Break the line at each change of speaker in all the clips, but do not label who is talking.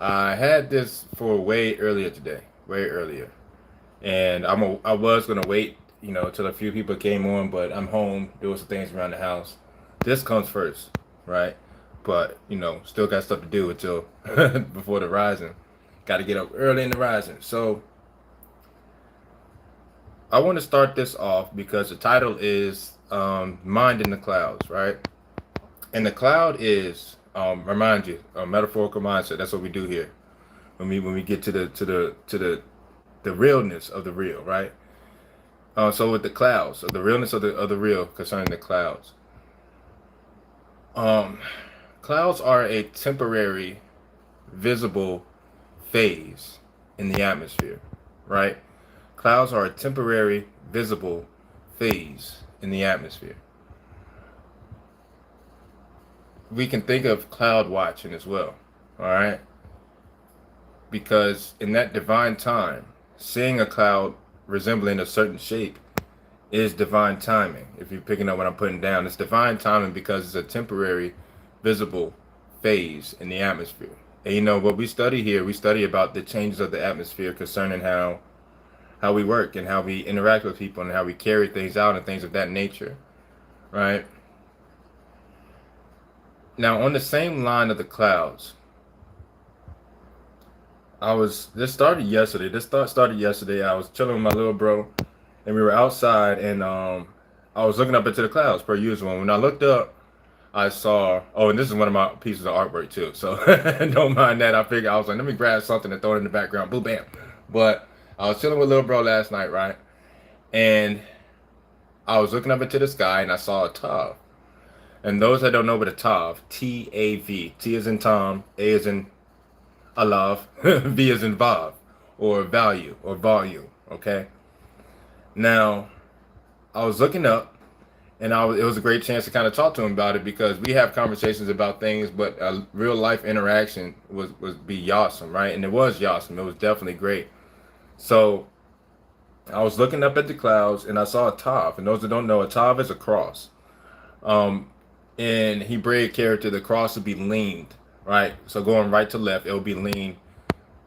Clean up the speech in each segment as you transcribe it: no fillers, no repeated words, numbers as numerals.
I had this for way earlier today, way earlier, and I was gonna wait, till a few people came on, but I'm home doing some things around the house. This comes first, right? But still got stuff to do until before the rising. Got to get up early in the rising. So I want to start this off because the title is "Mind in the Clouds," right? And the cloud is remind you a metaphorical mindset. That's what we do here when we get to the realness of the real, right? So with the clouds, so the realness of the real concerning the clouds. Um, Clouds are a temporary, visible phase in the atmosphere, right? Clouds are a temporary, visible phase in the atmosphere. We can think of cloud watching as well, all right? Because in that divine time, seeing a cloud resembling a certain shape is divine timing. If you're picking up what I'm putting down, it's divine timing because it's a temporary, visible phase in the atmosphere. And what we study here, we study about the changes of the atmosphere concerning how we work and how we interact with people and how we carry things out and things of that nature, right? Now, on the same line of the clouds, this started yesterday. Started yesterday. I was chilling with my little bro, and we were outside, and I was looking up into the clouds per usual. And when I looked up, I saw. Oh, and this is one of my pieces of artwork too. So don't mind that. I was like, let me grab something and throw it in the background. Boom, bam. But I was chilling with little bro last night, right? And I was looking up into the sky, and I saw a tav. And those that don't know what a tav, T-A-V, T is in Tom, A is in Allah, V is in Vav, or value, or volume, okay? Now, I was looking up, and it was a great chance to kind of talk to him about it because we have conversations about things, but a real life interaction was be awesome, right? And it was awesome. It was definitely great. So I was looking up at the clouds, and I saw a tav. And those that don't know, a tav is a cross. Um, in Hebrew character, the cross would be leaned, right? So going right to left, it will be leaned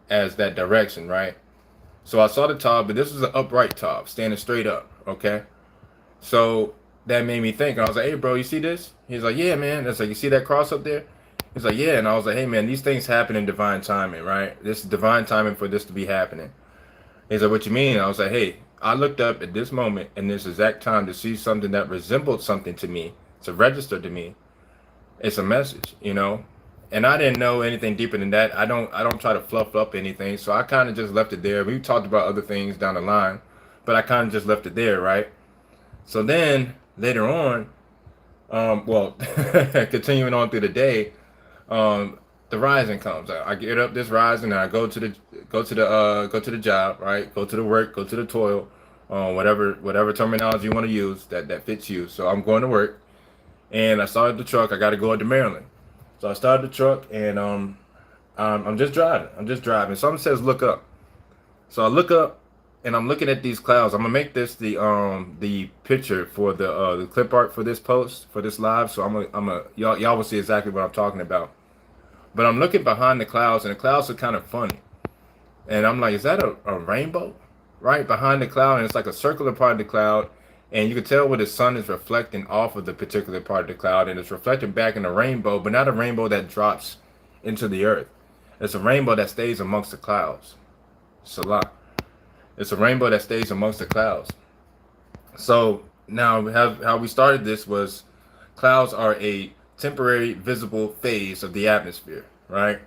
as that direction, right? So I saw the tav, but this was an upright tav, standing straight up, okay? So that made me think. I was like, hey, bro, you see this? He's like, yeah, man. It's like, you see that cross up there? He's like, yeah. And I was like, hey, man, these things happen in divine timing, right? This is divine timing for this to be happening. He's like, what you mean? I was like, hey, I looked up at this moment in this exact time to see something that resembled something to me, to register to me. It's a message. And I didn't know anything deeper than that. I don't try to fluff up anything. So I kind of just left it there. We talked about other things down the line, but I kind of just left it there, right? So then later on, well, continuing on through the day, the rising comes. I get up this rising and I go to the job, right? Go to the work, go to the toil, whatever terminology you want to use that fits you. So I'm going to work, and I started the truck. I got to go into Maryland, so I started the truck, and I'm just driving. I'm just driving. Something says look up, so I look up, and I'm looking at these clouds. I'm gonna make this the picture for the clip art for this post for this live. So I'm a y'all will see exactly what I'm talking about. But I'm looking behind the clouds, and the clouds are kind of funny. And I'm like, is that a rainbow? Right behind the cloud, and it's like a circular part of the cloud, and you can tell where the sun is reflecting off of the particular part of the cloud, and it's reflecting back in a rainbow, but not a rainbow that drops into the earth. It's a rainbow that stays amongst the clouds. Salah. It's a rainbow that stays amongst the clouds. So now how we started this was clouds are a temporary visible phase of the atmosphere, right?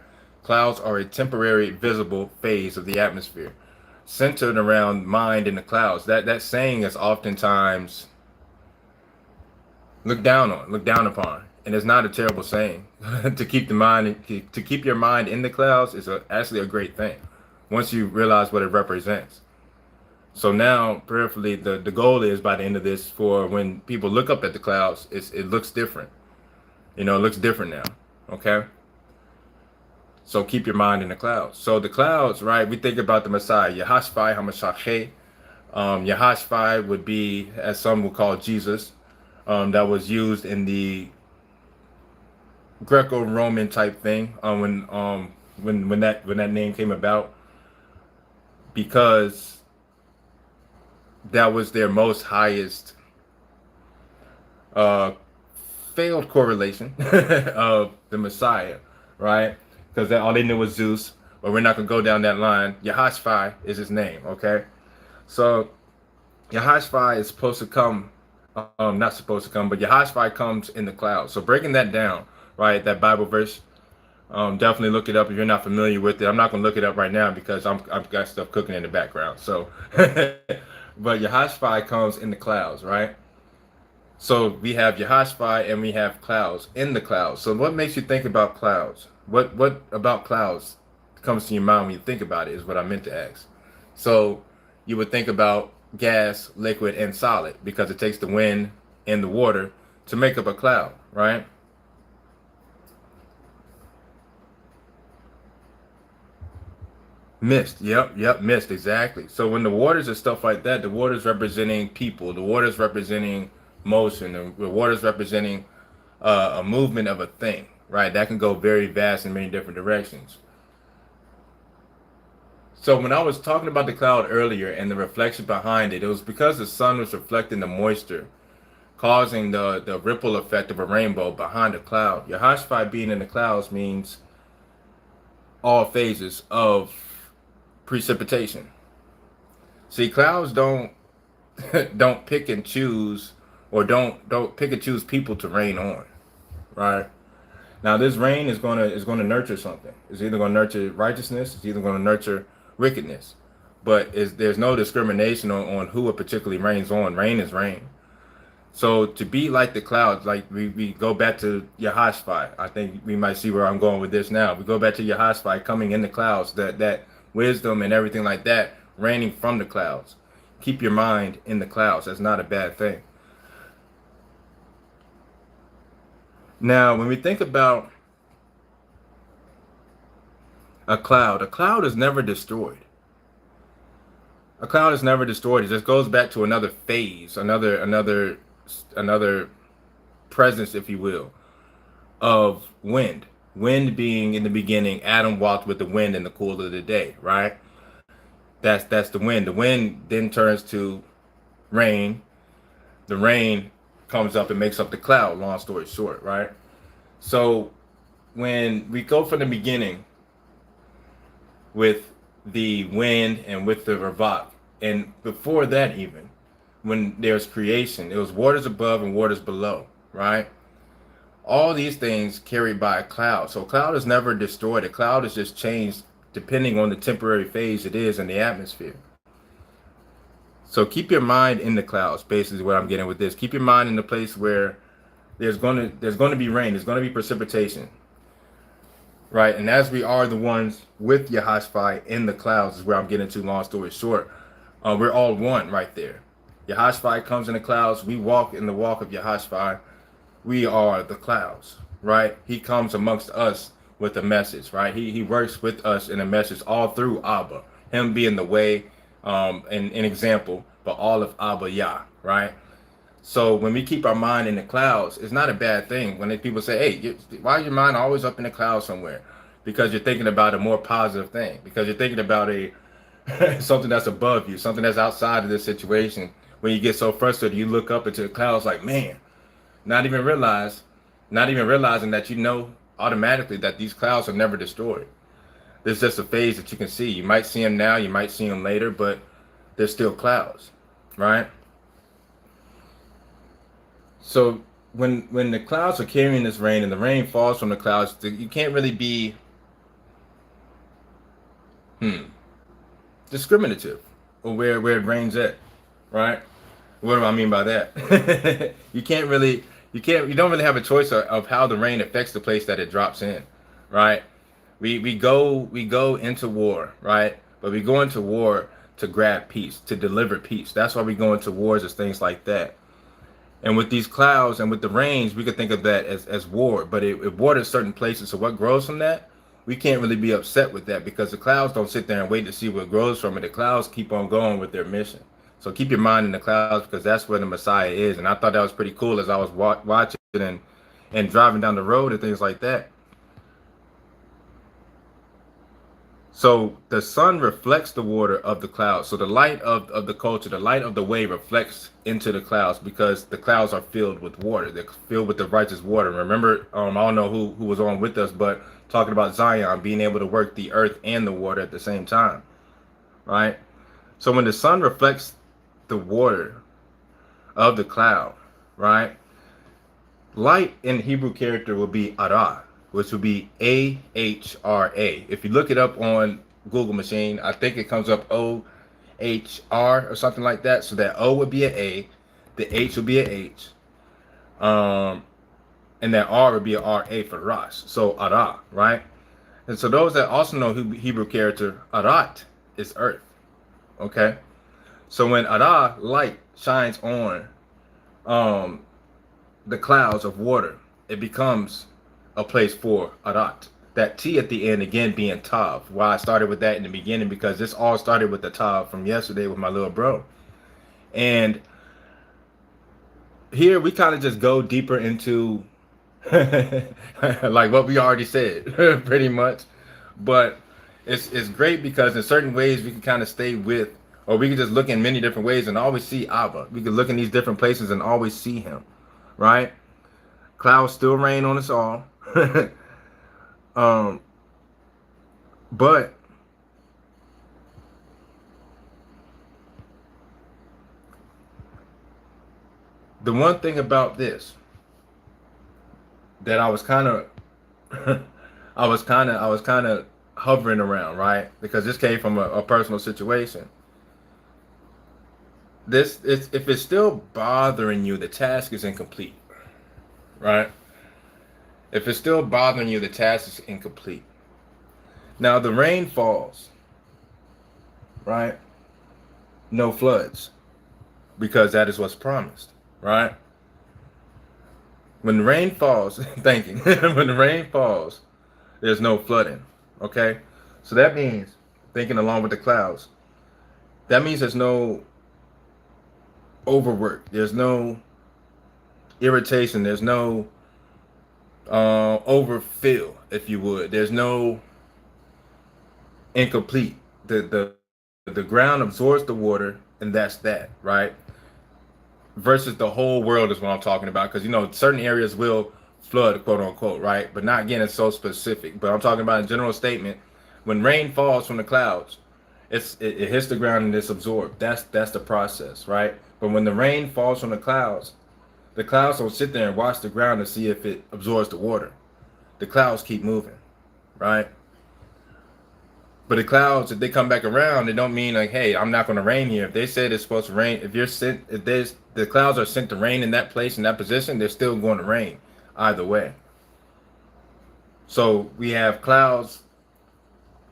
Clouds are a temporary visible phase of the atmosphere, centered around mind in the clouds. That saying is oftentimes looked down upon, and it's not a terrible saying. To keep your mind in the clouds is actually a great thing once you realize what it represents. So now, prayerfully, the goal is by the end of this for when people look up at the clouds, it looks different. It looks different now. Okay. So keep your mind in the clouds. So the clouds, right? We think about the Messiah, YAHASHVAY, HaMashiach. YAHASHVAY would be, as some would call Jesus, that was used in the Greco-Roman type thing. when that name came about, because that was their most highest uh, failed correlation of the Messiah, right? Because all they knew was Zeus, but we're not gonna go down that line. YAHASHVAY is his name, okay? So YAHASHVAY is supposed to come, not supposed to come, but YAHASHVAY comes in the clouds. So breaking that down, right? That Bible verse, definitely look it up if you're not familiar with it. I'm not gonna look it up right now because I've got stuff cooking in the background. So, but YAHASHVAY comes in the clouds, right? So we have YAHASHVAY and we have clouds in the clouds. So what makes you think about clouds? What about clouds comes to your mind when you think about it is what I meant to ask. So you would think about gas, liquid, and solid because it takes the wind and the water to make up a cloud, right? Mist. Yep, mist, exactly. So when the waters and stuff like that, the waters representing people, the waters representing motion, the waters representing a movement of a thing, right? That can go very vast in many different directions. So when I was talking about the cloud earlier and the reflection behind it, it was because the sun was reflecting the moisture, causing the ripple effect of a rainbow behind the cloud. Yahashvai being in the clouds means all phases of precipitation. See, clouds don't don't pick and choose, or don't pick and choose people to rain on, right? Now this rain is gonna nurture something. It's either gonna nurture righteousness, it's either gonna nurture wickedness. But there's no discrimination on who it particularly rains on. Rain is rain. So to be like the clouds, like we go back to Yahashvai. I think we might see where I'm going with this now. We go back to Yahashvai coming in the clouds, that wisdom and everything like that, raining from the clouds. Keep your mind in the clouds. That's not a bad thing. Now, when we think about a cloud is never destroyed. A cloud is never destroyed. It just goes back to another phase, another presence, if you will, of wind. Wind being in the beginning, Adam walked with the wind in the cool of the day, right? That's the wind. The wind then turns to rain. The rain comes up and makes up the cloud, long story short, right? So when we go from the beginning with the wind and with the Ravak, and before that even, when there's creation, it was waters above and waters below, right? All these things carried by a cloud. So a cloud is never destroyed. A cloud is just changed depending on the temporary phase it is in the atmosphere. So keep your mind in the clouds, basically what I'm getting with this. Keep your mind in the place where there's going to be rain, there's going to be precipitation, right? And as we are the ones with Yahashvai in the clouds is where I'm getting to, long story short. We're all one right there. Yahashvai comes in the clouds. We walk in the walk of Yahashvai. We are the clouds, right? He comes amongst us with a message, right? He works with us in a message all through Abba, him being the way, an example, but all of Abba Yah, right? So when we keep our mind in the clouds, it's not a bad thing. When people say, hey, why is your mind always up in the clouds somewhere? Because you're thinking about a more positive thing, because you're thinking about something that's above you, something that's outside of this situation. When you get so frustrated, you look up into the clouds like, man, not even realizing that automatically that these clouds are never destroyed. There's just a phase that you can see. You might see them now, you might see them later, but they're still clouds, right? So when the clouds are carrying this rain and the rain falls from the clouds, you can't really be discriminative or where it rains at, right? What do I mean by that? you don't really have a choice of how the rain affects the place that it drops in, right? We go into war, right? But we go into war to grab peace, to deliver peace. That's why we go into wars, as things like that. And with these clouds and with the rains, we could think of that as war, but it waters certain places. So what grows from that, we can't really be upset with that, because the clouds don't sit there and wait to see what grows from it. The clouds keep on going with their mission. So keep your mind in the clouds, because that's where the Messiah is. And I thought that was pretty cool as I was watching and driving down the road and things like that. So the sun reflects the water of the clouds. So the light of the culture, the light of the way reflects into the clouds because the clouds are filled with water. They're filled with the righteous water. Remember, I don't know who was on with us, but talking about Zion being able to work the earth and the water at the same time, right? So when the sun reflects the water of the cloud, right? Light in Hebrew character will be Ara, which would be A-H-R-A. If you look it up on Google machine, I think it comes up O-H-R or something like that. So that O would be an A, the H would be an H, and that R would be an R-A for Ras. So Ara, right? And so those that also know Hebrew character, Arat is earth, okay? So when Ara, light, shines on the clouds of water, it becomes a place for Arat. That T at the end again being Tav. Why I started with that in the beginning, because this all started with the Tav from yesterday with my little bro. And here we kind of just go deeper into like what we already said, pretty much. But it's great because in certain ways we can kind of stay with, or we can just look in many different ways and always see Abba. We can look in these different places and always see him, right? Clouds still rain on us all. But the one thing about this that I was kind of I was kind of hovering around, right? Because this came from a personal situation. This is, if it's still bothering you, the task is incomplete, right? If it's still bothering you, the task is incomplete. Now the rain falls, right? No floods, because that is what's promised, right? When the rain falls, thinking, when the rain falls, there's no flooding, okay? So that means, thinking along with the clouds, that means there's no overwork, there's no irritation, there's no overfill, if you would. There's no incomplete. The ground absorbs the water, and that's that, right? Versus the whole world is what I'm talking about, because you know certain areas will flood, quote unquote, right? But not, again, it's so specific. But I'm talking about a general statement. When rain falls from the clouds, it hits the ground and it's absorbed. That's the process, right? But when the rain falls from the clouds don't sit there and watch the ground to see if it absorbs the water. The clouds keep moving, right? But the clouds, if they come back around, it don't mean like, hey, I'm not going to rain here. If they said it's supposed to rain, if the clouds are sent to rain in that place, in that position, they're still going to rain either way. So we have clouds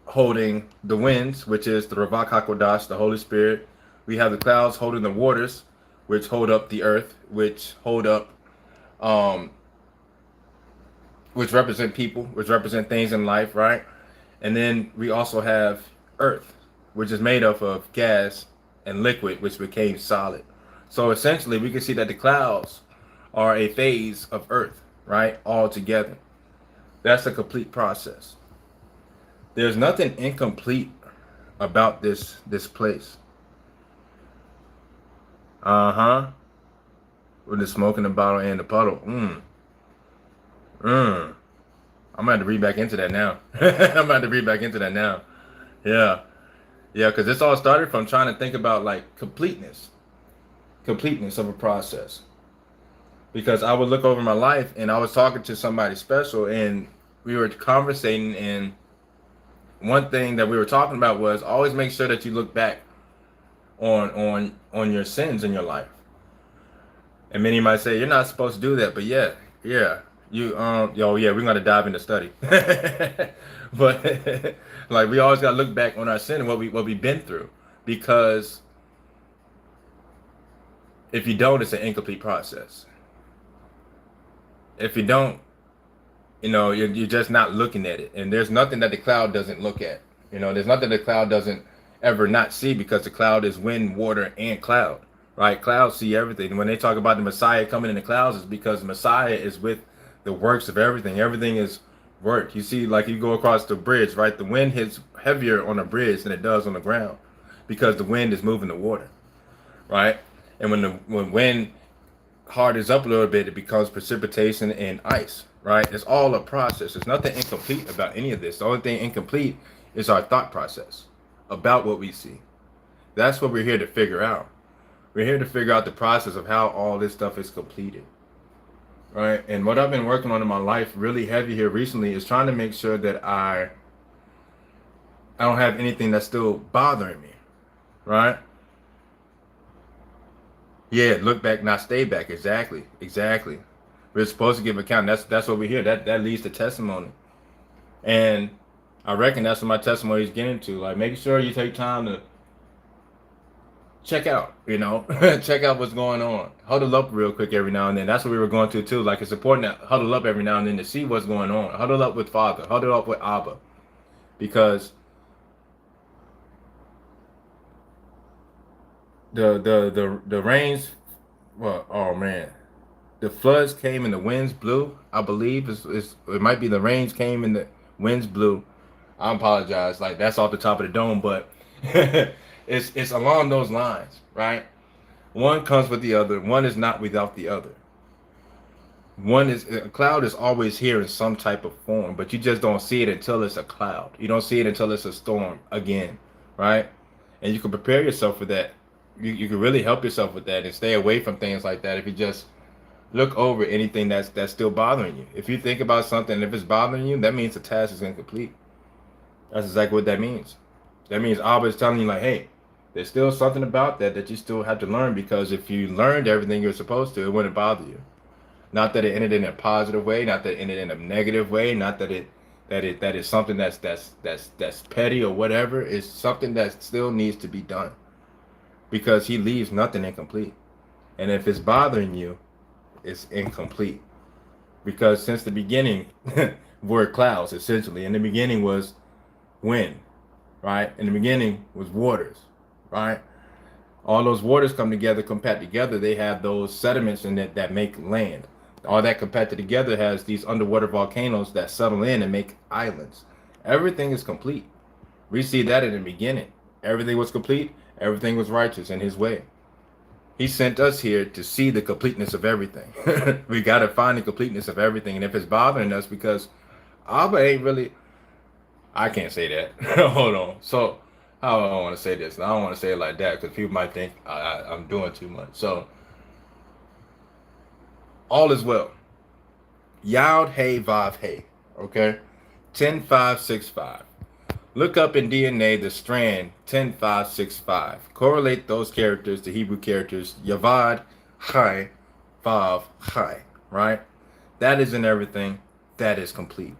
holding the winds, which is the Ravak HaKodash, the Holy Spirit. We have the clouds holding the waters, which hold up the earth, which hold up, which represent people, which represent things in life, right? And then we also have earth, which is made up of gas and liquid, which became solid. So essentially, we can see that the clouds are a phase of earth, right? All together. That's a complete process. There's nothing incomplete about this place. With the smoke in the bottle and the puddle. I'm gonna have to read back into that now. Yeah. Yeah, because this all started from trying to think about like completeness of a process. Because I would look over my life and I was talking to somebody special and we were conversating, and one thing that we were talking about was always make sure that you look back on your sins in your life. And many might say you're not supposed to do that, but yeah, you yeah, we're gonna dive into study. But like we always gotta look back on our sin and what we've been through, because if you don't, it's an incomplete process. If you don't, you know, you're just not looking at it, and there's nothing that the cloud doesn't look at. You know, there's nothing the cloud doesn't ever not see, because the cloud is wind, water, and cloud. Right? Clouds see everything. When they talk about the Messiah coming in the clouds, it's because the Messiah is with the works of everything. Everything is work. You see, like you go across the bridge, right? The wind hits heavier on a bridge than it does on the ground because the wind is moving the water, right? And when wind hardens up a little bit, it becomes precipitation and ice, right? It's all a process. There's nothing incomplete about any of this. The only thing incomplete is our thought process about what we see. That's what we're here to figure out. We're here to figure out the process of how all this stuff is completed, right? And what I've been working on in my life really heavy here recently is trying to make sure that I don't have anything that's still bothering me, right? Yeah, look back, not stay back. Exactly, exactly. We're supposed to give account. That's what we hear. That leads to testimony, and I reckon that's what my testimony is getting to. Like making sure you take time to check out, check out what's going on. Huddle up real quick every now and then. That's what we were going to too. Like it's important to huddle up every now and then to see what's going on. Huddle up with Father. Huddle up with Abba, because the rains, well, oh man, the floods came and the winds blew. I believe it might be the rains came and the winds blew. I apologize, like that's off the top of the dome, but it's along those lines, right? One comes with the other. One is not without the other. A cloud is always here in some type of form, but you just don't see it until it's a cloud. You don't see it until it's a storm again, right? And you can prepare yourself for that. You can really help yourself with that and stay away from things like that if you just look over anything that's still bothering you. If you think about something, if it's bothering you, that means the task is incomplete. That's exactly what that means. That means Abba is telling you, like, hey, there's still something about that you still have to learn, because if you learned everything you're supposed to, it wouldn't bother you. Not that it ended in a positive way, not that it ended in a negative way, not that that is something that's petty or whatever. It's something that still needs to be done, because he leaves nothing incomplete. And if it's bothering you, it's incomplete. Because since the beginning, we're clouds, essentially. In the beginning was wind, right? In the beginning was waters, right? All those waters come together, compact together. They have those sediments in it that make land. All that compacted together has these underwater volcanoes that settle in and make islands. Everything is complete. We see that in the beginning. Everything was complete. Everything was righteous in his way. He sent us here to see the completeness of everything. We got to find the completeness of everything. And if it's bothering us, because Abba ain't really, I can't say that. Hold on. So I don't want to say this. I don't want to say it like that because people might think I'm doing too much. So all is well. Yod Hey Vav Hey. Okay? 10565. Look up in DNA the strand 10565. Correlate those characters to Hebrew characters Yavad Chai Vav Chai. Right? That is in everything. That is complete.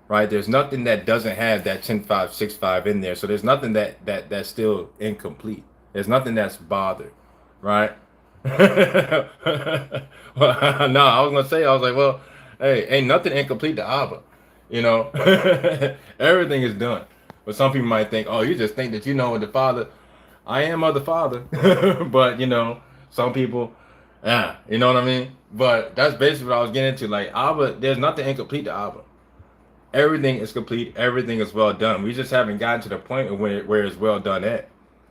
Right? There's nothing that doesn't have that 10565 in there. So there's nothing that's still incomplete. There's nothing that's bothered. Right? Well, no, I was gonna say, I was like, well, hey, ain't nothing incomplete to Abba. Everything is done. But some people might think, oh, you just think that you know what the Father. I am of the Father. But some people, you know what I mean? But that's basically what I was getting into. Like Abba, there's nothing incomplete to Abba. Everything is complete. Everything is well done. We just haven't gotten to the point where it's well done at.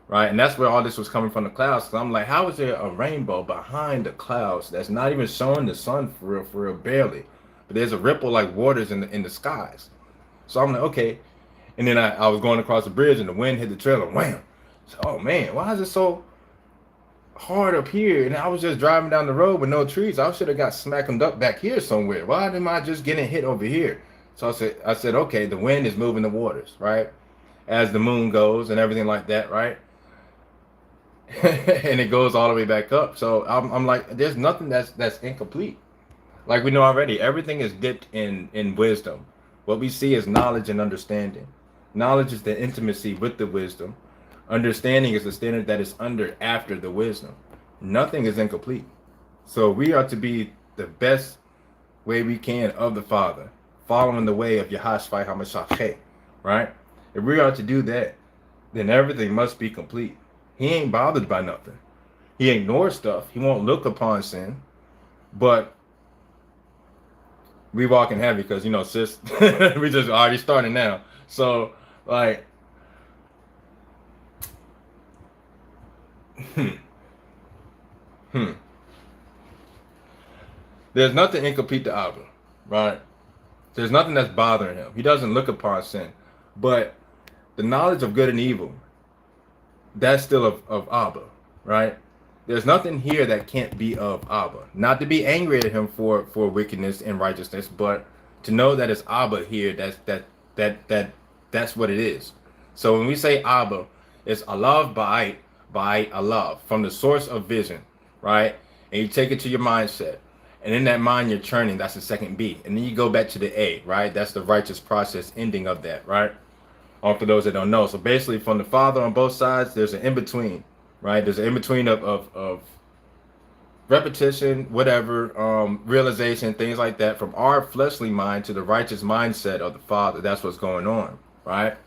Right? And that's where all this was coming from, the clouds. So I'm like, how is there a rainbow behind the clouds that's not even showing the sun for real, barely? But there's a ripple like waters in the skies. So I'm like, okay. And then I was going across the bridge and the wind hit the trailer. Wham! So, oh man, why is it so hard up here? And I was just driving down the road with no trees. I should have got smacked up back here somewhere. Why am I just getting hit over here? So I said, okay, the wind is moving the waters, right? As the moon goes and everything like that, right? And it goes all the way back up. So I'm like, there's nothing that's incomplete. Like we know already, everything is dipped in wisdom. What we see is knowledge and understanding. Knowledge is the intimacy with the wisdom. Understanding is the standard that is under after the wisdom. Nothing is incomplete. So we are to be the best way we can of the Father, following the way of YAHASHVAY HaMashiach, right? If we are to do that, then everything must be complete. He ain't bothered by nothing. He ignores stuff. He won't look upon sin. But we walking heavy because, sis, we just already starting now. So, like, Hmm. There's nothing incomplete to Abba, right? There's nothing that's bothering him. He doesn't look upon sin. But the knowledge of good and evil, that's still of Abba, right? There's nothing here that can't be of Abba. Not to be angry at him for wickedness and righteousness, but to know that it's Abba here. That's what it is. So when we say Abba, it's Allah by Allah, from the source of vision, right? And you take it to your mindset. And in that mind you're churning, that's the second B. And then you go back to the A, right? That's the righteous process ending of that, right? Or for those that don't know. So basically from the Father on both sides, there's an in-between, right? There's an in-between of repetition, whatever, realization, things like that, from our fleshly mind to the righteous mindset of the Father. That's what's going on, right?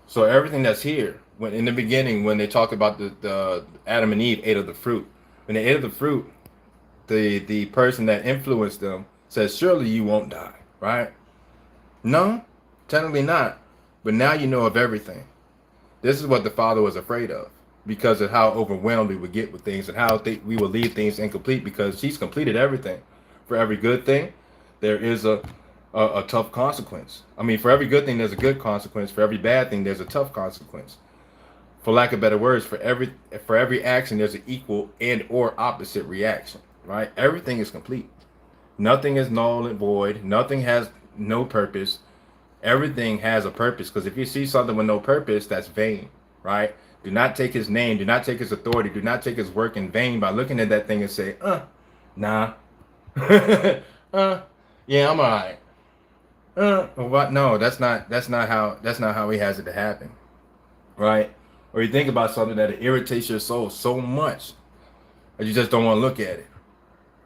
So everything that's here, when in the beginning, when they talk about the Adam and Eve ate of the fruit, when they ate of the fruit, the person that influenced them says, surely you won't die, right? No, technically not. But now you know of everything. This is what the Father was afraid of, because of how overwhelmed we would get with things and how we would leave things incomplete, because he's completed everything. For every good thing, there is a tough consequence. I mean, for every good thing, there's a good consequence. For every bad thing, there's a tough consequence. For lack of better words, for every action, there's an equal and or opposite reaction, right? Everything is complete. Nothing is null and void. Nothing has no purpose. Everything has a purpose, because if you see something with no purpose, that's vain, right? Do not take his name, do not take his authority, do not take his work in vain by looking at that thing and say, nah, yeah, I'm all right. What? No, that's not how he has it to happen, right? Or you think about something that irritates your soul so much that you just don't want to look at it.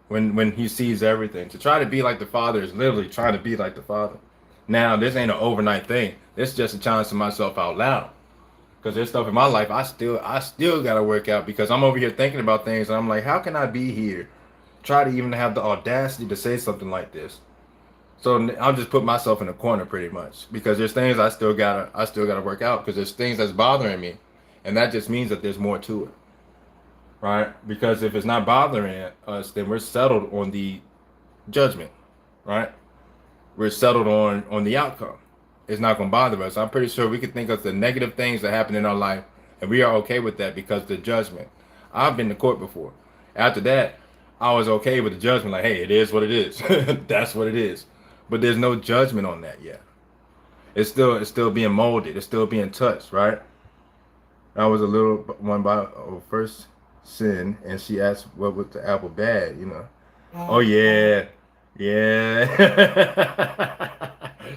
When he sees everything, to try to be like the Father is literally trying to be like the Father. Now, this ain't an overnight thing. This is just a challenge to myself out loud. Because there's stuff in my life I still got to work out, because I'm over here thinking about things and I'm like, how can I be here? Try to even have the audacity to say something like this. So I'll just put myself in a corner pretty much, because there's things I still gotta work out, because there's things that's bothering me. And that just means that there's more to it. Right? Because if it's not bothering us, then we're settled on the judgment. Right? We're settled on the outcome. It's not going to bother us. I'm pretty sure we can think of the negative things that happen in our life, and we are okay with that because of the judgment. I've been to court before. After that, I was okay with the judgment. Like, hey, it is what it is. That's what it is. But there's no judgment on that yet. It's still being molded. It's still being touched, right? I was a little one by first sin, and she asked what was the apple bad, you know. Oh yeah. Yeah.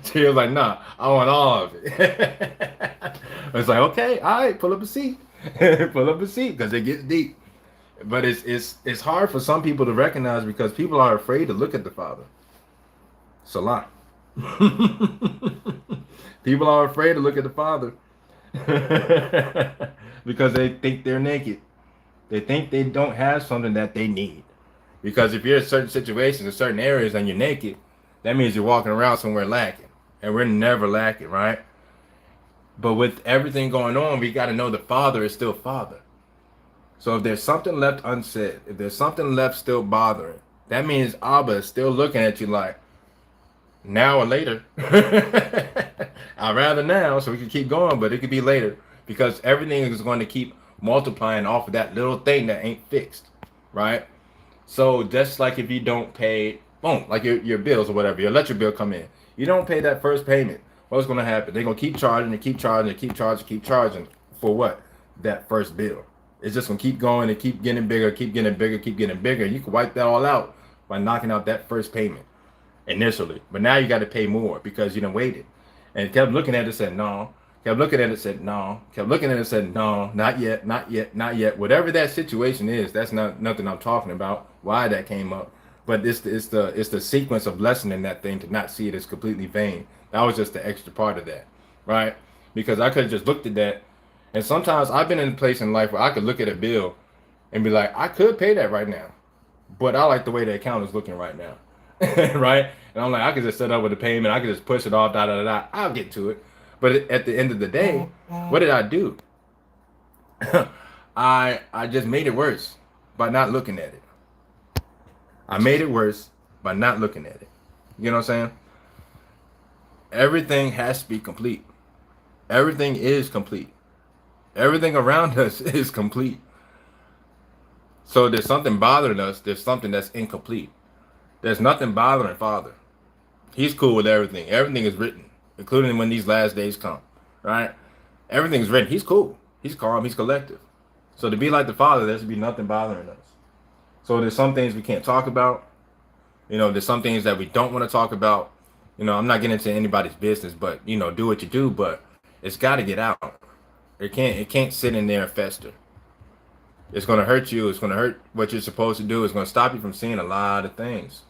She was like, nah, I want all of it. I was like, okay, all right, pull up a seat. Pull up a seat, because it gets deep. But it's hard for some people to recognize, because people are afraid to look at the Father. Salah. People are afraid to look at the Father. Because they think they're naked. They think they don't have something that they need. Because if you're in certain situations, in certain areas, and you're naked, that means you're walking around somewhere lacking. And we're never lacking, right? But with everything going on, we got to know the Father is still Father. So if there's something left unsaid, if there's something left still bothering, that means Abba is still looking at you like, now or later. I'd rather now, so we can keep going, but it could be later. Because everything is going to keep multiplying off of that little thing that ain't fixed, right? So just like if you don't pay, boom, like your bills or whatever, your electric bill come in, you don't pay that first payment, what's going to happen? They're going to keep charging and keep charging and keep charging for what? That first bill. It's just going to keep going and keep getting bigger, keep getting bigger, keep getting bigger. You can wipe that all out by knocking out that first payment initially. But now you got to pay more because you done waited. And kept looking at it and said, no. Kept looking at it and said, no. Kept looking at it and said, no, not yet, not yet, not yet. Whatever that situation is, that's not nothing I'm talking about, why that came up. But it's the sequence of lessening that thing to not see it as completely vain. That was just the extra part of that, right? Because I could have just looked at that. And sometimes I've been in a place in life where I could look at a bill and be like, I could pay that right now, but I like the way the account is looking right now. Right? And I'm like, I could just set up with a payment. I could just push it off, I'll get to it. But at the end of the day, what did I do? I just made it worse by not looking at it. I made it worse by not looking at it. You know what I'm saying? Everything has to be complete. Everything is complete. Everything around us is complete. So there's something bothering us. There's something that's incomplete. There's nothing bothering Father. He's cool with everything. Everything is written, including when these last days come, right? Everything is written. He's cool. He's calm. He's collective. So to be like the Father, there should be nothing bothering us. So there's some things we can't talk about. You know, there's some things that we don't want to talk about. You know, I'm not getting into anybody's business, but you know, do what you do. But it's got to get out. It can't sit in there and fester. It's going to hurt you. It's going to hurt what you're supposed to do. It's going to stop you from seeing a lot of things.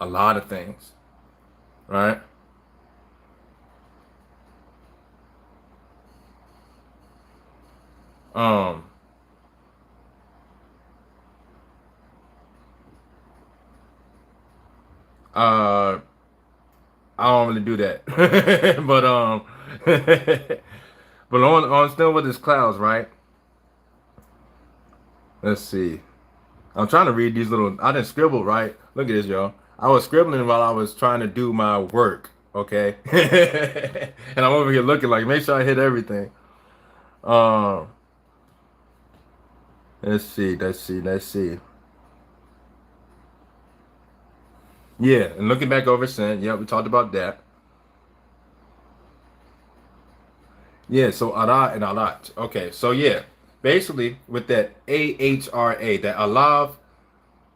A lot of things. Right? Um, uh, I don't really do that. But but on still with his clouds, right? Let's see. I'm trying to read these little. I didn't scribble, right? Look at this, y'all. I was scribbling while I was trying to do my work. Okay, and I'm over here looking like make sure I hit everything. Um, let's see. Let's see. Let's see. Yeah, and looking back over sin. Yeah, we talked about that. Yeah, so Ara and Alat. Okay, so yeah, basically with that AHRA, that Alav,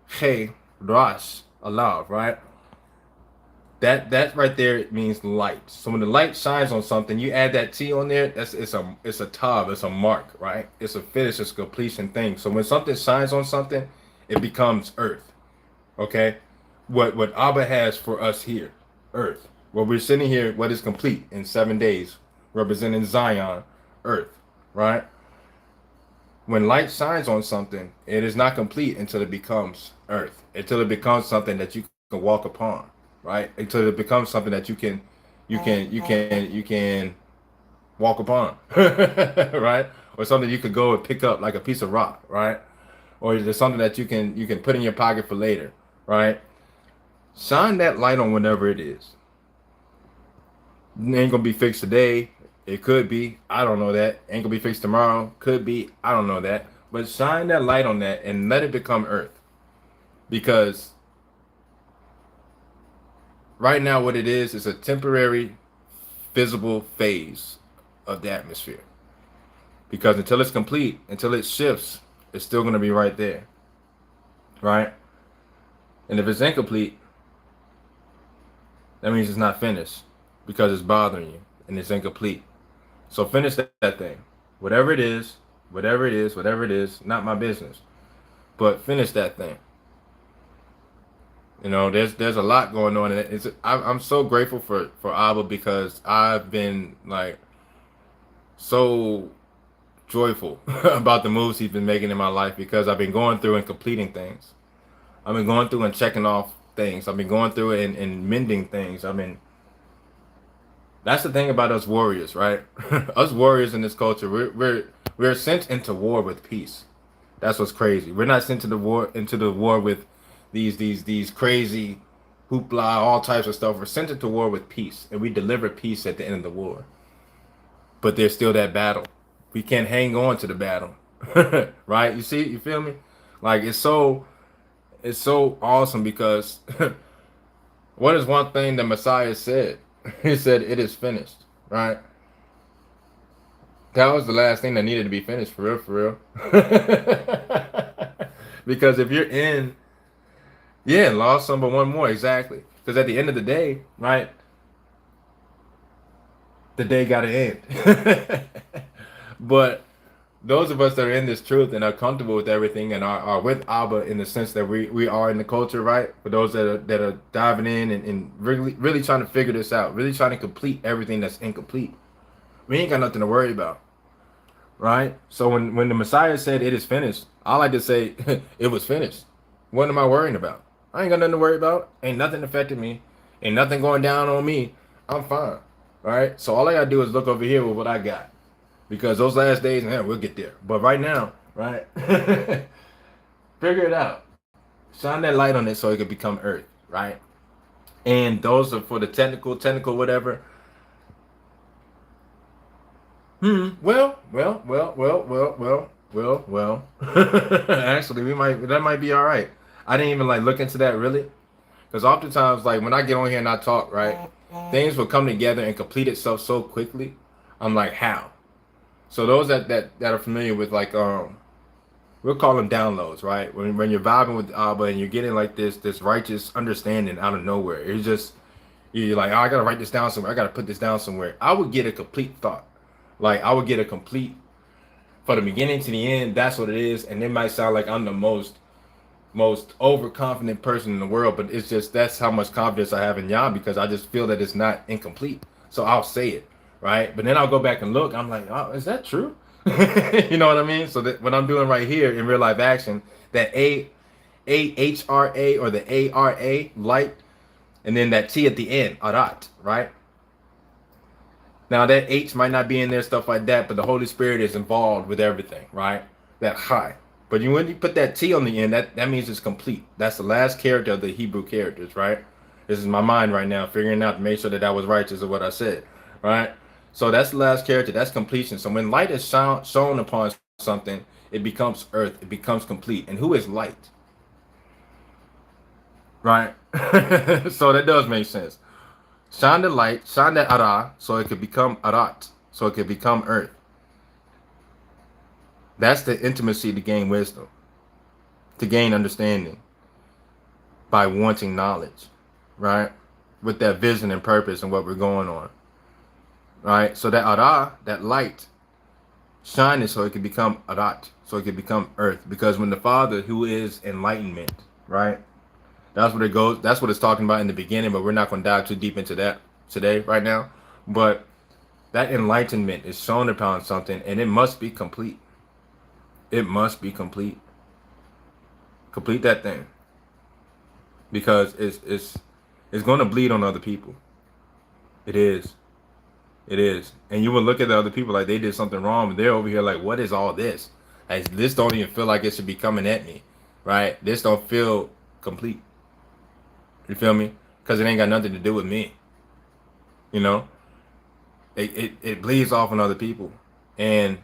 Hey, Rash, Alav, right? That right there means light. So when the light shines on something, you add that T on there. It's a tav, it's a mark, right? It's a finish, it's a completion thing. So when something shines on something, it becomes earth. Okay, what Abba has for us here, earth. What we're sitting here, what is complete in 7 days, representing Zion, earth, right? When light shines on something, it is not complete until it becomes earth, until it becomes something that you can walk upon, right? Until it becomes something that you can walk upon, right? Or something you could go and pick up like a piece of rock, right? Or there's something that you can put in your pocket for later, right? Shine that light on whenever it is. It ain't gonna be fixed today. It could be. I don't know that. Ain't gonna be fixed tomorrow. Could be. I don't know that. But shine that light on that and let it become earth. Because right now what it is a temporary visible phase of the atmosphere. Because until it's complete, until it shifts, it's still gonna be right there. Right? And if it's incomplete, that means it's not finished because it's bothering you and it's incomplete. So finish that thing. Whatever it is, whatever it is, whatever it is, not my business. But finish that thing. You know, there's a lot going on, and I'm so grateful for Abba because I've been like so joyful about the moves he's been making in my life because I've been going through and completing things. I've been going through and checking off things. I've been going through and mending things. That's the thing about us warriors, right? Us warriors in this culture, we're sent into war with peace. That's what's crazy. We're not sent to the war into the war with these crazy hoopla, all types of stuff. We're sent into war with peace, and we deliver peace at the end of the war. But there's still that battle. We can't hang on to the battle, right? You see, you feel me? Like it's so awesome because what is one thing that Messiah said? He said, "It is finished," right? That was the last thing that needed to be finished, for real, for real. Because if you're in, yeah, lost some, but one more, exactly. Because at the end of the day, right, the day got to end. But those of us that are in this truth and are comfortable with everything and are with Abba in the sense that we are in the culture, right? For those that are diving in and really trying to figure this out, really trying to complete everything that's incomplete. We ain't got nothing to worry about, right? So when the Messiah said it is finished, I like to say it was finished. What am I worrying about? I ain't got nothing to worry about. Ain't nothing affecting me. Ain't nothing going down on me. I'm fine, right? So all I gotta do is look over here with what I got. because those last days, man, we'll get there. But right now, right, figure it out. Shine that light on it so it can become earth, right? And those are for the technical, whatever. Well. Actually, that might be all right. I didn't even like look into that really, because oftentimes, like when I get on here and I talk, right, things will come together and complete itself so quickly. I'm like, how? So those that are familiar with like we'll call them downloads, right? When you're vibing with Abba and you're getting like this righteous understanding out of nowhere, it's just you're like, oh, I gotta write this down somewhere. I gotta put this down somewhere. I would get a complete thought, like I would get a complete from the beginning to the end. That's what it is, and it might sound like I'm the most overconfident person in the world, but it's just that's how much confidence I have in Yah because I just feel that it's not incomplete. So I'll say it, right? But then I'll go back and look. I'm like, oh, is that true? You know what I mean? So that what I'm doing right here in real life action, that AHRA or the ARA light, and then that T at the end, arat, right? Now that H might not be in there, stuff like that, but the Holy Spirit is involved with everything, right? That high. But when you put that T on the end, that means it's complete. That's the last character of the Hebrew characters, right? This is my mind right now, figuring out to make sure that I was righteous of what I said, right? So that's the last character. That's completion. So when light is shone upon something, it becomes earth. It becomes complete. And who is light? Right? So that does make sense. Shine the light, shine that ara, so it could become arat, so it could become earth. That's the intimacy to gain wisdom, to gain understanding by wanting knowledge, right? With that vision and purpose and what we're going on, right? So that ara, that light, shine it so it can become arat, so it can become earth. Because when the Father, who is enlightenment, right? That's what it goes. That's what it's talking about in the beginning, but we're not going to dive too deep into that today, right now. But that enlightenment is shown upon something, and it must be complete. It must be complete. Complete that thing, because it's going to bleed on other people. It is. It is. And you will look at the other people like they did something wrong, and they're over here like, what is all this? Like, this don't even feel like it should be coming at me, right? This don't feel complete. You feel me? Because it ain't got nothing to do with me. You know, it bleeds off on other people, and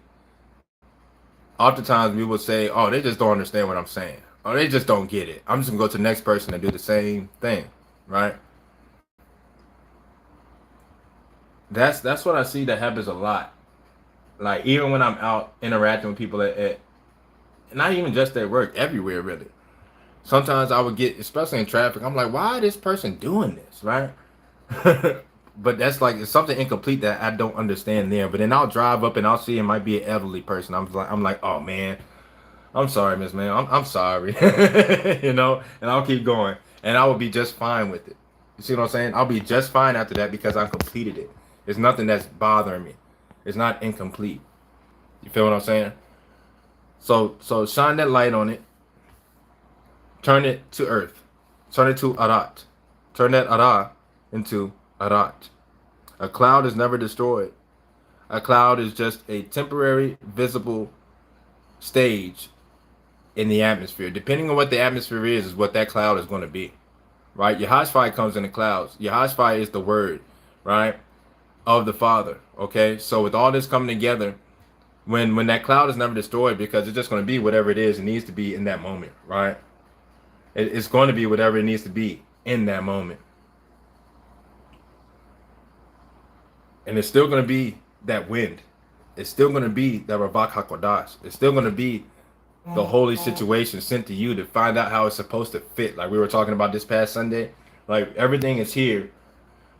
oftentimes we will say, oh, they just don't understand what I'm saying, or they just don't get it. I'm just gonna go to the next person and do the same thing, right? That's what I see that happens a lot. Like even when I'm out interacting with people at not even just at work, everywhere really. Sometimes I would get, especially in traffic, I'm like, why is this person doing this, right? But that's like it's something incomplete that I don't understand there. But then I'll drive up and I'll see it might be an elderly person. I'm like, oh man, I'm sorry, Miss Man. I'm sorry, you know. And I'll keep going, and I will be just fine with it. You see what I'm saying? I'll be just fine after that because I completed it. There's nothing that's bothering me. It's not incomplete. You feel what I'm saying? So shine that light on it. Turn it to earth. Turn it to arat. Turn that ara into arat. A cloud is never destroyed. A cloud is just a temporary visible stage in the atmosphere. Depending on what the atmosphere is what that cloud is going to be. Right? YAHASHVAY comes in the clouds. YAHASHVAY is the word, right, of the Father. Okay? So with all this coming together, when that cloud is never destroyed, because it's just going to be whatever it is it needs to be in that moment, right? It's going to be whatever it needs to be in that moment. And it's still going to be that wind. It's still going to be that Ravak HaKodash. It's still going to be the holy situation sent to you to find out how it's supposed to fit. Like we were talking about this past Sunday. Like everything is here.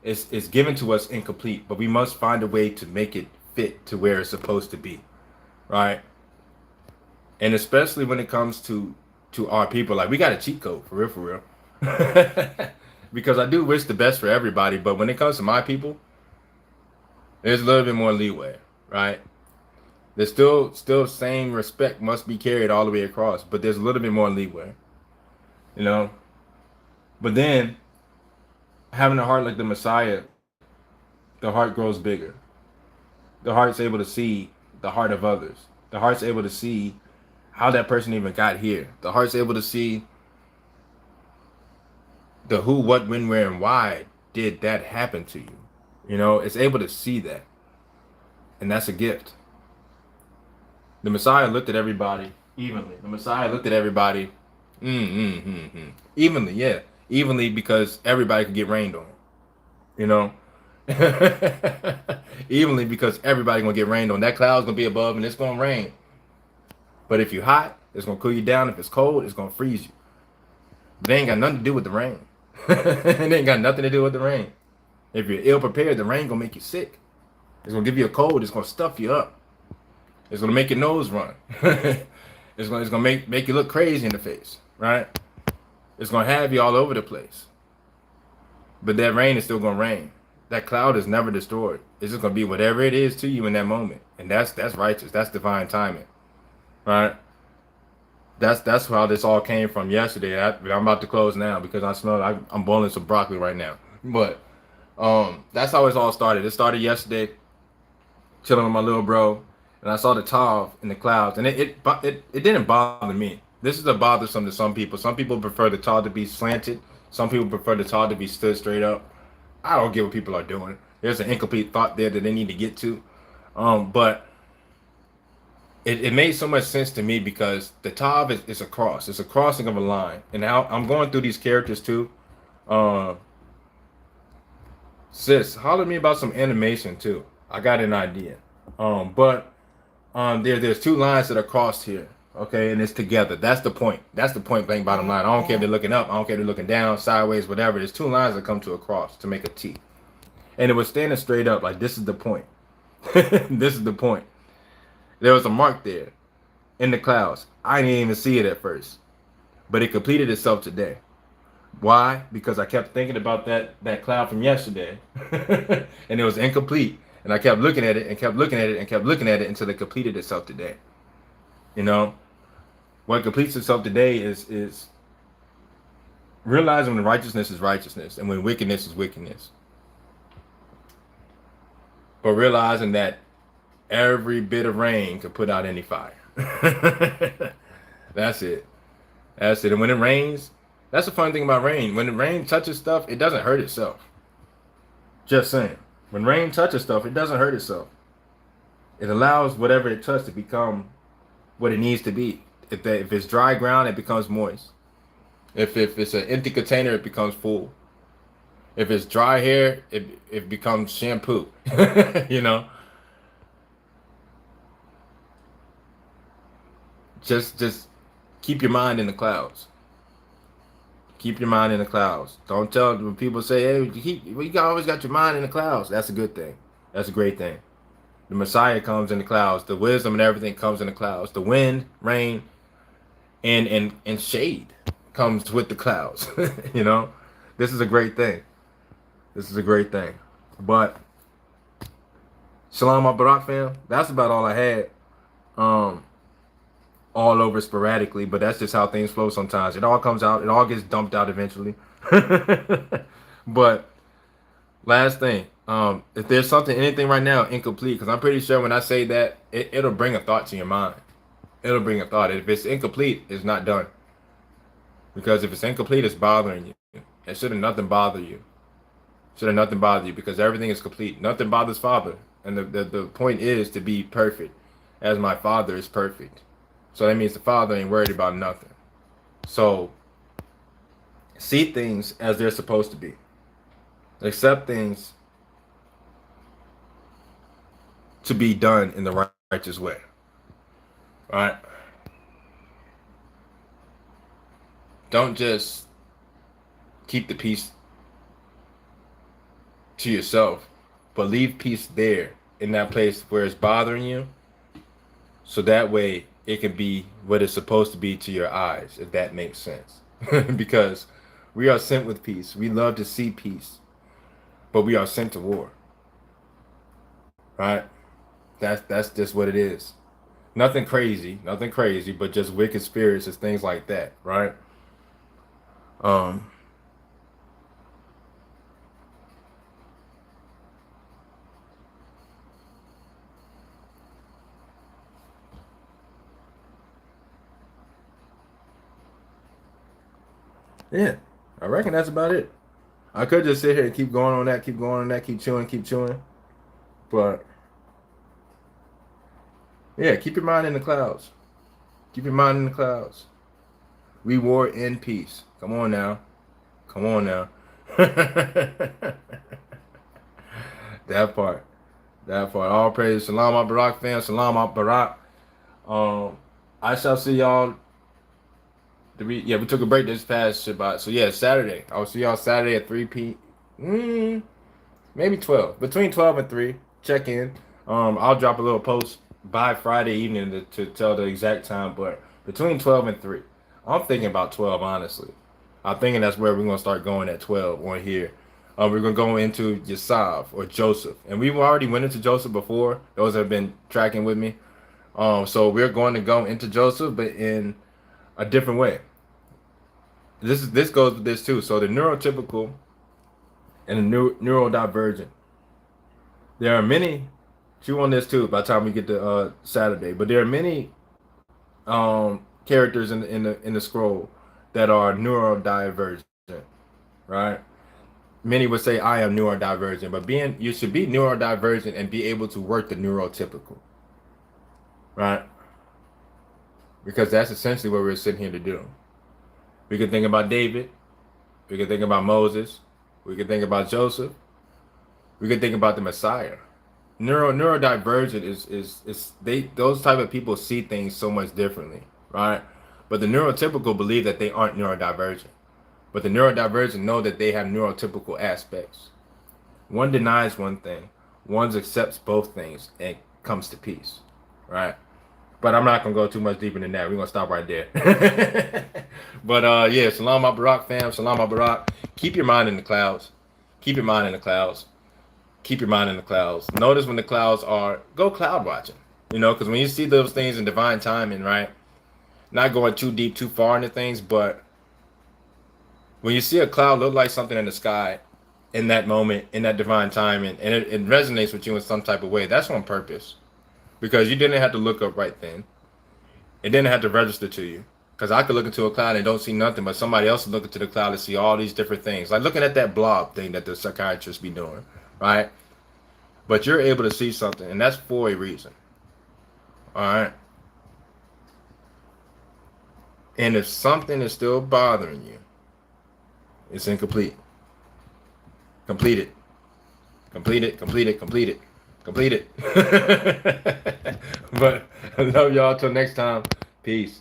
It's given to us incomplete. But we must find a way to make it fit to where it's supposed to be. Right? And especially when it comes to our people. Like we got a cheat code, for real. Because I do wish the best for everybody. But when it comes to my people, there's a little bit more leeway, right? There's still same respect must be carried all the way across, but there's a little bit more leeway, you know. But then having a heart like the Messiah, the heart grows bigger. The heart's able to see the heart of others. The heart's able to see how that person even got here. The heart's able to see the who, what, when, where, and why did that happen to you. You know, it's able to see that. And that's a gift. The Messiah looked at everybody evenly. The Messiah looked at everybody evenly, yeah. Evenly because everybody could get rained on. You know? Evenly because everybody gonna get rained on. That cloud's gonna be above and it's gonna rain. But if you're hot, it's gonna cool you down. If it's cold, it's gonna freeze you. But it ain't got nothing to do with the rain. It ain't got nothing to do with the rain. If you're ill prepared, the rain gonna make you sick. It's gonna give you a cold. It's gonna stuff you up. It's gonna make your nose run. It's gonna make you look crazy in the face, right? It's gonna have you all over the place. But that rain is still gonna rain. That cloud is never destroyed. It's just gonna be whatever it is to you in that moment, and that's righteous. That's divine timing, right? That's how this all came from yesterday. I'm about to close now because I smell I'm boiling some broccoli right now. But that's how it all started. It started yesterday, chilling with my little bro, and I saw the Tav in the clouds, and it didn't bother me. This is a bothersome to some people. Some people prefer the Tav to be slanted. Some people prefer the Tav to be stood straight up. I don't get what people are doing. There's an incomplete thought there that they need to get to, but it made so much sense to me because the Tav is a cross. It's a crossing of a line, and now I'm going through these characters too. Sis, holler at me about some animation too. I got an idea. There's two lines that are crossed here. Okay, and it's together. That's the point. That's the point blank bottom line. I don't care if they're looking up. I don't care if they're looking down, sideways, whatever. There's two lines that come to a cross to make a T. And it was standing straight up like this is the point. This is the point. There was a mark there in the clouds. I didn't even see it at first. But it completed itself today. Why? Because I kept thinking about that cloud from yesterday. And it was incomplete. And I kept looking at it and kept looking at it and kept looking at it until it completed itself today. You know? What completes itself today is realizing when righteousness is righteousness and when wickedness is wickedness. But realizing that every bit of rain can put out any fire. That's it. That's it. And when it rains, that's the fun thing about rain. When the rain touches stuff, it doesn't hurt itself. Just saying. When rain touches stuff, it doesn't hurt itself. It allows whatever it touches to become what it needs to be. If it's dry ground, it becomes moist. If it's an empty container, it becomes full. If it's dry hair, it becomes shampoo. You know? Just keep your mind in the clouds. Keep your mind in the clouds. Don't tell when people say, hey, you always got your mind in the clouds. That's a good thing. That's a great thing. The Messiah comes in the clouds. The wisdom and everything comes in the clouds. The wind, rain, and shade comes with the clouds. You know? This is a great thing. This is a great thing. But Shalom Barak fam, that's about all I had. All over sporadically, but that's just how things flow sometimes. It all comes out. It all gets dumped out eventually. But last thing, if there's anything right now incomplete, because I'm pretty sure when I say that, it'll bring a thought to your mind. It'll bring a thought. If it's incomplete, it's not done. Because if it's incomplete, it's bothering you. It shouldn't nothing bother you. Shouldn't nothing bother you because everything is complete. Nothing bothers Father. And the point is to be perfect as my Father is perfect. So that means the Father ain't worried about nothing. So see things as they're supposed to be. Accept things to be done in the righteous way. All right? Don't just keep the peace to yourself, but leave peace there in that place where it's bothering you. So that way it can be what it's supposed to be to your eyes, if that makes sense. Because we are sent with peace. We love to see peace, but we are sent to war. Right? That's just what it is. Nothing crazy, but just wicked spirits and things like that, right? Yeah, I reckon that's about it. I could just sit here and keep going on that, keep going on that, keep chewing. But yeah, keep your mind in the clouds. Keep your mind in the clouds. We war in peace. Come on now. Come on now. That part. That part. All praise. Salam al Barak fam. Salam al Barak. Um, I shall see y'all. We took a break this past Shabbat. So yeah, Saturday. I'll see y'all Saturday at 3 maybe 12. Between 12 and 3. Check in. I'll drop a little post by Friday evening to tell the exact time, but between 12 and 3. I'm thinking about 12, honestly. I'm thinking that's where we're gonna start going at 12 on here. We're gonna go into Yasav or Joseph, and we've already went into Joseph before. Those have been tracking with me. So we're going to go into Joseph, but in a different way. This goes with this too. So the neurotypical and the neurodivergent. There are many. Chew on this too. By the time we get to Saturday, but there are many characters in the scroll that are neurodivergent, right? Many would say I am neurodivergent, but you should be neurodivergent and be able to work the neurotypical, right? Because that's essentially what we're sitting here to do. We can think about David, we can think about Moses, we can think about Joseph, we can think about the Messiah. Neurodivergent is those type of people see things so much differently, right? But the neurotypical believe that they aren't neurodivergent. But the neurodivergent know that they have neurotypical aspects. One denies one thing, one accepts both things and comes to peace, right? But I'm not gonna go too much deeper than that. We're gonna stop right there. But yeah, Salam al Barak fam, Salam al Barak. Keep your mind in the clouds. Keep your mind in the clouds. Keep your mind in the clouds. Notice when the clouds are, go cloud watching. Because when you see those things in divine timing, right? Not going too deep, too far into things, but when you see a cloud look like something in the sky in that moment, in that divine timing, and it resonates with you in some type of way, that's on purpose. Because you didn't have to look up right then. It didn't have to register to you. Because I could look into a cloud and don't see nothing, but somebody else would look into the cloud and see all these different things. Like looking at that blob thing that the psychiatrists be doing, right? But you're able to see something, and that's for a reason. All right? And if something is still bothering you, it's incomplete. Complete it. Complete it, complete it, complete it. Complete it. But I love y'all. Till next time. Peace.